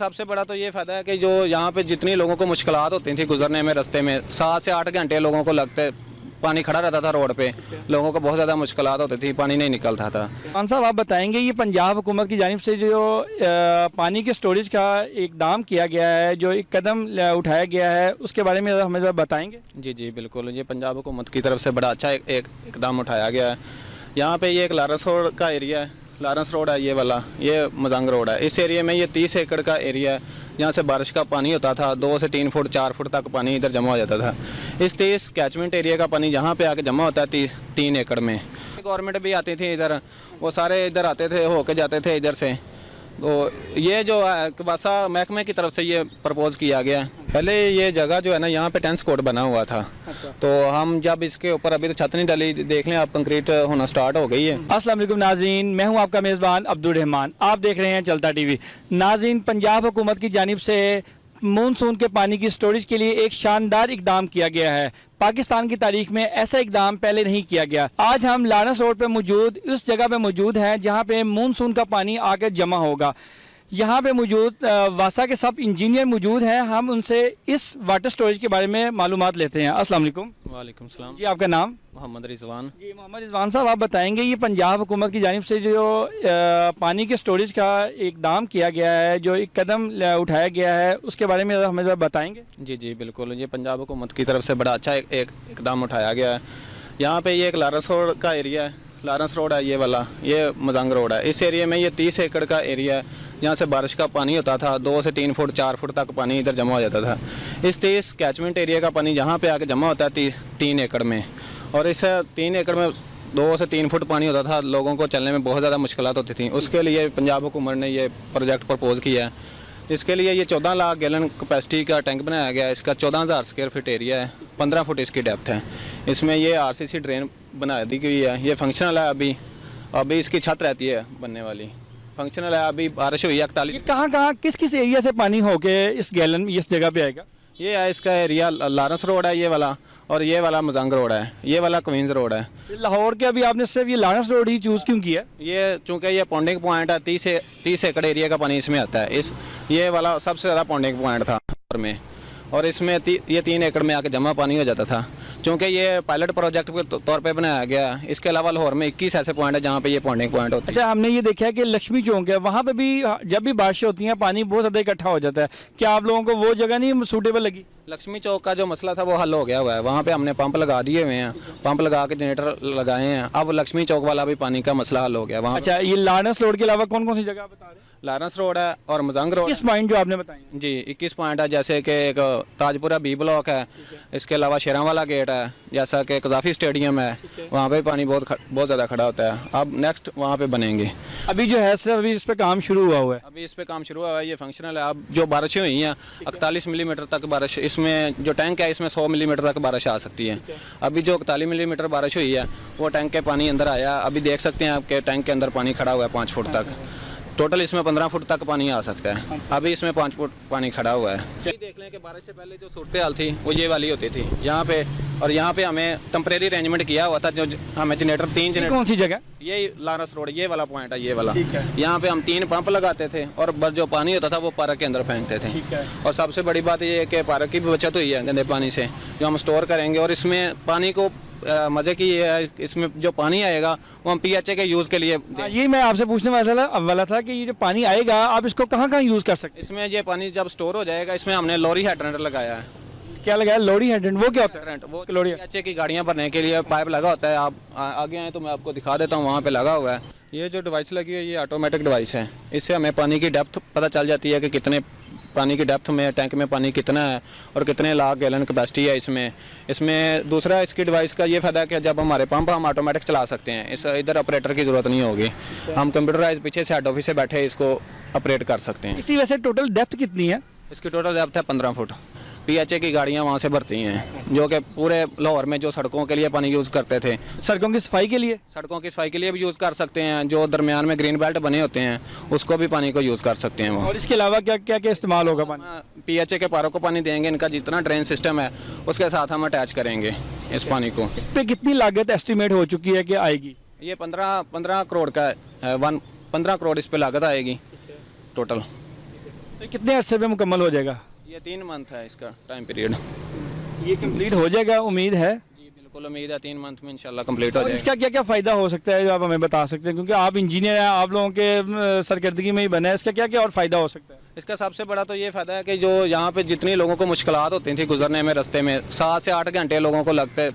सबसे बड़ा तो ये फ़ायदा है कि जो यहाँ पे जितनी लोगों को मुश्किलात होती थी गुजरने में रास्ते में 7 से 8 घंटे लोगों को लगते, पानी खड़ा रहता था रोड पे, लोगों को बहुत ज़्यादा मुश्किलात होती थी, पानी नहीं निकलता था। खान साहब आप बताएंगे ये पंजाब हुकूमत की जानिब से जो पानी के स्टोरेज का इकदाम किया गया है, जो एक कदम उठाया गया है, उसके बारे में हमें ज़रा बताएंगे। जी जी बिल्कुल, ये पंजाब हुकूमत की तरफ से बड़ा अच्छा एक इकदाम उठाया गया है। यहाँ पे ये एक लारस रोड का एरिया है, लारस रोड है ये वाला, ये मजंग रोड है। इस एरिया में ये 30 एकड़ का एरिया है जहाँ से बारिश का पानी होता था, 2 से 3 फुट 4 फुट तक पानी इधर जमा हो जाता था। इस 30 कैचमेंट एरिया का पानी जहाँ पे आके जमा होता है 3 एकड़ में। गवर्नमेंट भी आती थी इधर, वो सारे इधर आते थे, होके जाते थे इधर से। तो ये जो वासा महकमे की तरफ से ये प्रपोज किया गया है। पहले ये जगह जो है ना, यहाँ पे टेंस कोर्ट बना हुआ था। तो हम जब इसके ऊपर अभी तो छत नहीं डली, देख लें आप, कंक्रीट होना स्टार्ट हो गई है। अस्सलाम वालेकुम नाज़रीन, मैं हूं आपका मेज़बान अब्दुल रहमान, आप देख रहे हैं चलता टीवी। नाज़रीन, पंजाब हुकूमत की जानिब से मानसून के पानी की स्टोरेज के लिए एक शानदार इकदाम किया गया है। पाकिस्तान की तारीख में ऐसा इकदाम पहले नहीं किया गया। आज हम लारस रोड पे मौजूद उस जगह पे मौजूद हैं जहां पे मानसून का पानी आकर जमा होगा। यहाँ पे मौजूद वासा के सब इंजीनियर मौजूद हैं, हम उनसे इस वाटर स्टोरेज के बारे में मालूमात लेते हैं। अस्सलाम वालेकुम। वालेकुम सलाम जी, आपका नाम? मोहम्मद रिजवान। जी, मोहम्मद रिजवान साहब आप बताएंगे ये पंजाब हुकूमत की जानिब से जो पानी के स्टोरेज का इकदाम किया गया है, जो एक कदम उठाया गया है, उसके बारे में हमें ज़रा बताएंगे। जी जी बिल्कुल, ये पंजाब हुकूमत की तरफ से बड़ा अच्छा एक इकदाम उठाया गया है। यहाँ पे ये एक लारस रोड का एरिया है, लारस रोड है ये वाला, ये मजंग रोड है। इस एरिया में ये 30 एकड़ का एरिया है जहाँ से बारिश का पानी होता था, 2 से 3 फुट 4 फुट तक पानी इधर जमा हो जाता था। इस 30 कैचमेंट एरिया का पानी जहाँ पे आके जमा होता है 3 एकड़ में, और इस 3 एकड़ में 2 से 3 फुट पानी होता था, लोगों को चलने में बहुत ज़्यादा मुश्किलात होती थी। उसके लिए पंजाब हुकूमत ने ये प्रोजेक्ट प्रपोज किया है। इसके लिए ये 14 लाख गैलन कैपेसिटी का टैंक बनाया गया है। इसका 14,000 स्क्वायर फीट एरिया है, 15 फुट इसकी डेप्थ है। इसमें ये RCC ड्रेन बना दी गई है, ये फंक्शनल है। अभी इसकी छत रहती है बनने वाली, फंक्शनल है। अभी बारिश हुई है 41। कहाँ किस एरिया से पानी होके इस गैलन इस जगह पे आएगा? ये है इसका एरिया, लारस रोड है ये वाला, और ये वाला मजंग रोड है, ये वाला क्वींस रोड है। लाहौर के अभी आपने सिर्फ ये लारस रोड ही चूज़ क्यों किया? ये चूँकि ये पॉन्डिंग पॉइंट है, 30 एकड़ एरिया का पानी इसमें आता है। ये वाला सबसे ज़्यादा पॉन्डिंग पॉइंट था में, और इसमें ये 3 एकड़ में आके जमा पानी हो जाता था। चूँकि ये पायलट प्रोजेक्ट के तौर पे बनाया गया है। इसके अलावा लाहौर में 21 ऐसे पॉइंट है जहाँ पे ये पॉन्डिंग पॉइंट होता है। अच्छा, हमने ये देखा है कि लक्ष्मी चौक है, वहाँ पे भी जब भी बारिशें होती हैं पानी बहुत ज़्यादा इकट्ठा हो जाता है। क्या आप लोगों को वो जगह नहीं सूटेबल लगी? लक्ष्मी चौक का जो मसला था वो हल हो गया हुआ है, वहाँ पे हमने पंप लगा दिए हुए हैं, पंप लगा के जनरेटर लगाए हैं। अब लक्ष्मी चौक वाला भी पानी का मसला हल हो गया वहाँ। अच्छा, ये लारस रोड के अलावा कौन कौन सी जगह बता रहे हैं? लारस रोड है और मजंग रोड। 21 पॉइंट जो आपने बताए? जी 21 पॉइंट है, जैसे कि एक ताजपुरा B ब्लॉक है, इसके अलावा शेरांवाला गेट है, जैसा कि कजाफी स्टेडियम है, वहाँ पे पानी बहुत ज़्यादा खड़ा होता है। अब नेक्स्ट वहाँ पे बनेंगे। अभी जो है सर, अभी इस पे काम शुरू हुआ है? अभी इस पे काम शुरू हुआ है, ये फंक्शनल है। अब जो बारिशें हुई हैं 41 मिलीमीटर तक बारिश, इसमें जो टैंक है इसमें 100 मिलीमीटर तक बारिश आ सकती है। अभी जो 41 मिलीमीटर बारिश हुई है वो टैंक के पानी अंदर आया। अभी देख सकते हैं आपके टैंक के अंदर पानी खड़ा हुआ है 5 फुट तक। टोटल इसमें 15 फुट तक पानी आ सकता है। अभी इसमें 5 फुट पानी खड़ा हुआ है। देख लें कि बारिश से पहले जो सूरत हाल थी वो ये वाली होती थी यहाँ पे, और यहाँ पे हमें टेम्परेरी अरेंजमेंट किया हुआ था। जो हमें जनरेटर 3 जनरेटर। कौन सी जगह? यही लारस रोड, ये वाला पॉइंट है, ये वाला। यहाँ पे हम 3 पंप लगाते थे और जो पानी होता था वो पार्क के अंदर फेंकते थे। और सबसे बड़ी बात ये है कि पार्क की भी बचत हुई है गंदे पानी से, जो हम स्टोर करेंगे। और इसमें पानी को मज़े की ये है, इसमें जो पानी आएगा वो हम PHA के यूज़ के लिए ये मैं आपसे पूछने वाला था कि ये जो पानी आएगा आप इसको कहाँ यूज़ कर सकते हैं? इसमें ये पानी जब स्टोर हो जाएगा, इसमें हमने लोरी हाइड्रेंट लगाया है। क्या लगाया? लोरी हाइड्रेंट? वो क्या होता है? वो PHA की गाड़ियाँ भरने के लिए पाइप लगा होता है। आप आगे आए तो मैं आपको दिखा देता हूँ, वहाँ पे लगा हुआ है। ये जो डिवाइस लगी है ये ऑटोमेटिक डिवाइस है। इससे हमें पानी की डेप्थ पता चल जाती है कि कितने पानी की डेप्थ में टैंक में पानी कितना है और कितने लाख गैलन कैपेसिटी है इसमें। दूसरा इसकी डिवाइस का ये फ़ायदा है कि जब हमारे पंप हम ऑटोमेटिक चला सकते हैं। इधर ऑपरेटर की ज़रूरत नहीं होगी, हम कंप्यूटराइज पीछे से हेड ऑफिस से बैठे इसको ऑपरेट कर सकते हैं। इसी वजह से टोटल डेप्थ कितनी है? इसकी टोटल डेप्थ है 15 फुट। PHA की गाड़ियाँ वहाँ से भरती हैं, जो कि पूरे लाहौर में जो सड़कों के लिए पानी यूज़ करते थे। सड़कों की सफाई के लिए? सड़कों की सफाई के लिए भी यूज़ कर सकते हैं। जो दरमियान में ग्रीन बेल्ट बने होते हैं उसको भी पानी को यूज़ कर सकते हैं वो। और इसके अलावा क्या क्या क्या इस्तेमाल होगा पानी? PHA के पारों को पानी देंगे, इनका जितना ड्रेन सिस्टम है उसके साथ हम अटैच करेंगे इस पानी को। इस पर कितनी लागत एस्टिमेट हो चुकी है कि आएगी? ये 15 करोड़ का है, 15 करोड़ इस पर लागत आएगी टोटल। तो कितने अरसे में मुकम्मल हो जाएगा? ये 3 मंथ है इसका टाइम पीरियड। ये कंप्लीट हो जाएगा उम्मीद है? जी बिल्कुल उम्मीद है 3 मंथ में इंशाल्लाह कंप्लीट हो और जाएगा। इसका क्या क्या फ़ायदा हो सकता है जो आप हमें बता सकते हैं, क्योंकि आप इंजीनियर हैं, आप लोगों के सरकर्दगी में ही बना है, इसका क्या क्या और फ़ायदा हो सकता है? इसका सबसे बड़ा तो ये फ़ायदा है कि जो यहाँ पे जितनी लोगों को मुश्किलात होती थी गुजरने में, रास्ते में 7 से 8 घंटे लोगों को लगते,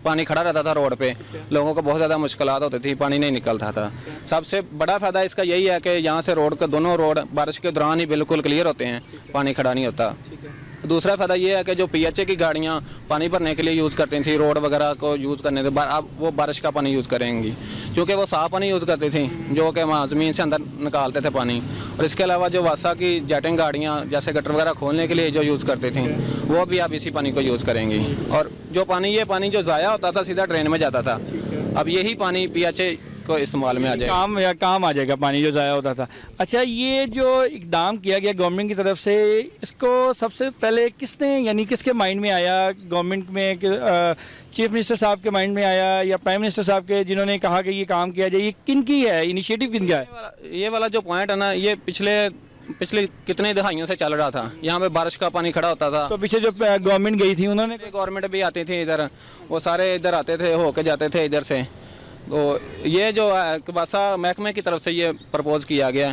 पानी खड़ा रहता था रोड पे, लोगों को बहुत ज़्यादा मुश्किलात होती थी, पानी नहीं निकलता था। सबसे बड़ा फ़ायदा इसका यही है कि यहाँ से रोड का दोनों रोड बारिश के दौरान ही बिल्कुल क्लियर होते हैं, पानी खड़ा नहीं होता। दूसरा फ़ायदा ये है कि जो PHA की गाड़ियाँ पानी भरने के लिए यूज़ करती थी, रोड वगैरह को यूज़ करने से अब वो बारिश का पानी यूज़ करेंगी, क्योंकि वो साफ़ पानी यूज़ करती थी जो कि वहाँ ज़मीन से अंदर निकालते थे पानी। और इसके अलावा जो वासा की जेटिंग गाड़ियाँ जैसे गटर वगैरह खोलने के लिए जो यूज़ करती थी, वो भी अब इसी पानी को यूज़ करेंगी। और जो पानी, ये पानी जो ज़ाया होता था सीधा ड्रेन में जाता था, अब यही पानी PHA को इस्तेमाल में आ जाएगा, काम आ जाएगा पानी जो ज़ाया होता था। अच्छा, ये जो इकदाम किया गया गवर्नमेंट की तरफ से, इसको सबसे पहले किसने, यानी किसके माइंड में आया? गवर्नमेंट में चीफ मिनिस्टर साहब के माइंड में आया या प्राइम मिनिस्टर साहब के, जिन्होंने कहा कि ये काम किया जाए? ये किन की है इनिशिएटिव, किन का है? ये वाला जो पॉइंट है ना, ये पिछले कितने दहाइयों से चल रहा था। यहाँ पे बारिश का पानी खड़ा होता था, तो पीछे जो गवर्नमेंट गई थी उन्होंने, गवर्नमेंट भी आती थी इधर, वो सारे इधर आते थे, होके जाते थे इधर से। तो ये जो वासा महकमे की तरफ से ये प्रपोज किया गया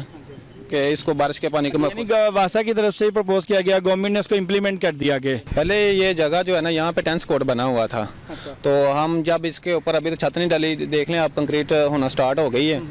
कि इसको बारिश के पानी को वासा की तरफ से प्रपोज किया गया, गवर्नमेंट ने उसको इम्प्लीमेंट कर दिया कि पहले ये जगह जो है ना, यहाँ पे टेंस कोड बना हुआ था। तो हम जब इसके ऊपर, अभी तो छत नहीं डाली, देख लें आप, कंक्रीट होना स्टार्ट हो गई है,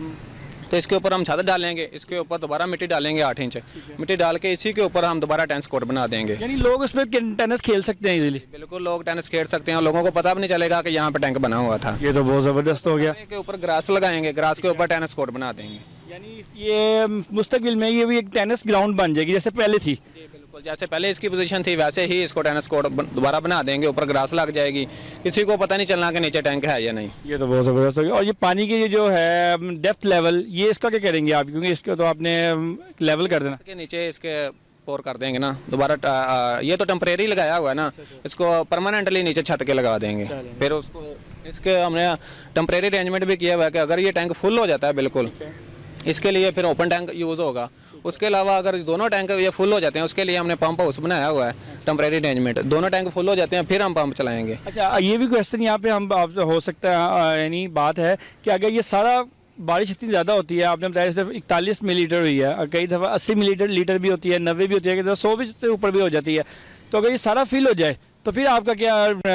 तो इसके ऊपर हम छत डालेंगे, इसके ऊपर दोबारा मिट्टी डालेंगे 8 इंच मिट्टी डाल के, इसी के ऊपर हम दोबारा टेनिस कोर्ट बना देंगे। यानी लोग उसमें टेनिस खेल सकते हैं इजीली? बिल्कुल, लोग टेनिस खेल सकते हैं, लोगों को पता भी नहीं चलेगा कि यहाँ पे टैंक बना हुआ था। ये तो बहुत ज़बरदस्त हो गया। के ऊपर ग्रास लगाएंगे, ग्रास के ऊपर टेनिस कोर्ट बना देंगे। यानी ये मुस्तकबिल में ये भी एक टेनिस ग्राउंड बन जाएगी जैसे पहले थी? बिल्कुल, जैसे पहले इसकी पोजीशन थी वैसे ही इसको टेनिस कोर्ट दोबारा बना देंगे, ऊपर ग्रास लग जाएगी, किसी को पता नहीं चलना कि नीचे टैंक है या नहीं। ये तो बहुत ज़बरदस्त हो गया। और ये पानी की जो है डेप्थ लेवल, ये इसका क्या करेंगे आप, क्योंकि इसको तो आपने लेवल कर देना के नीचे इसके पोर कर देंगे ना दोबारा। ये तो टेम्परेरी लगाया हुआ है ना, इसको परमानेंटली नीचे छत के लगा देंगे। फिर उसको, इसके हमने टेम्परेरी अरेंजमेंट भी किया हुआ है कि अगर ये टैंक फुल हो जाता है बिल्कुल, इसके लिए फिर ओपन टैंक यूज़ होगा। उसके अलावा अगर दोनों टैंक ये फुल हो जाते हैं, उसके लिए हमने पंप हाउस बनाया हुआ है, टेम्परेरी अरेंजमेंट। दोनों टैंक फुल हो जाते हैं फिर हम पंप चलाएंगे। अच्छा, ये भी क्वेश्चन यहाँ पे हम आप हो सकता है, यानी बात है कि अगर ये सारा बारिश इतनी ज़्यादा होती है, आपने बताया सिर्फ 41 मिलीलीटर हुई है, और कई दफ़ा 80 मिलीलीटर भी होती है, 90 भी होती है, कई दफ़ा 100 भी से ऊपर भी हो जाती है। तो अगर ये सारा फिल हो जाए तो फिर आपका क्या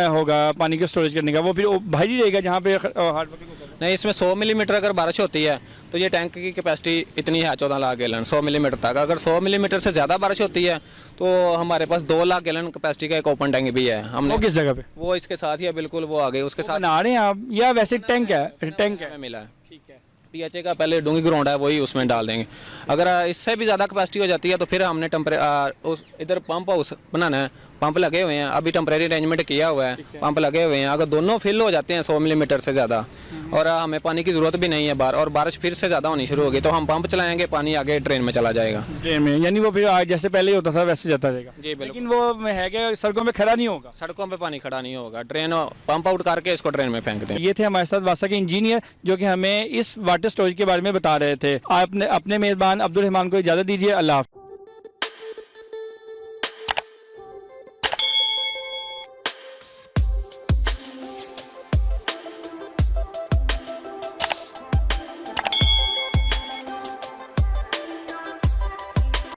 होगा पानी को स्टोरेज करने का? वो फिर बाहर ही रहेगा जहाँ पे हार्ड वर्किंग होगा? नहीं, इसमें 100 मिलीमीटर अगर बारिश होती है तो ये टैंक की कैपेसिटी इतनी है 14 लाख गैलन 100 मिलीमीटर तक। अगर 100 मिलीमीटर से ज़्यादा बारिश होती है तो हमारे पास 2 लाख गैलन कैपेसिटी का एक ओपन टैंक भी है। हमने वो किस जगह पे? वो इसके साथ ही है, बिल्कुल वो आगे उसके साथ बना रहे हैं आप, या वैसे टैंक है? टैंक है, मिला है। ठीक है। PHA का पहले डूंगी ग्राउंड है, वही उसमें डाल देंगे। अगर इससे भी ज़्यादा कैपेसिटी हो जाती है तो फिर हमने इधर पंप हाउस बनाना है, पंप लगे हुए हैं, अभी टेम्परेरी अरेंजमेंट किया हुआ है, पंप लगे हुए हैं। अगर दोनों फिल हो जाते हैं 100 मिलीमीटर से ज़्यादा और हमें पानी की ज़रूरत भी नहीं है बाहर, और बारिश फिर से ज़्यादा होनी शुरू होगी, तो हम पंप चलाएंगे, पानी आगे ड्रेन में चला जाएगा। ड्रेन में, यानी वो फिर जैसे पहले ही होता था वैसे जाता रहेगा? जी बिल्कुल। लेकिन वो है कि सड़कों में खड़ा नहीं होगा? सड़कों पे पानी खड़ा नहीं होगा, ड्रेन पंप आउट करके इसको ड्रेन में फेंक दें। ये थे हमारे साथ वासा के इंजीनियर जो कि हमें इस वाटर स्टोरेज के बारे में बता रहे थे। आपने अपने मेज़बान अब्दुल रहमान को इजाज़त दीजिए। अल्लाह हाफ़िज़।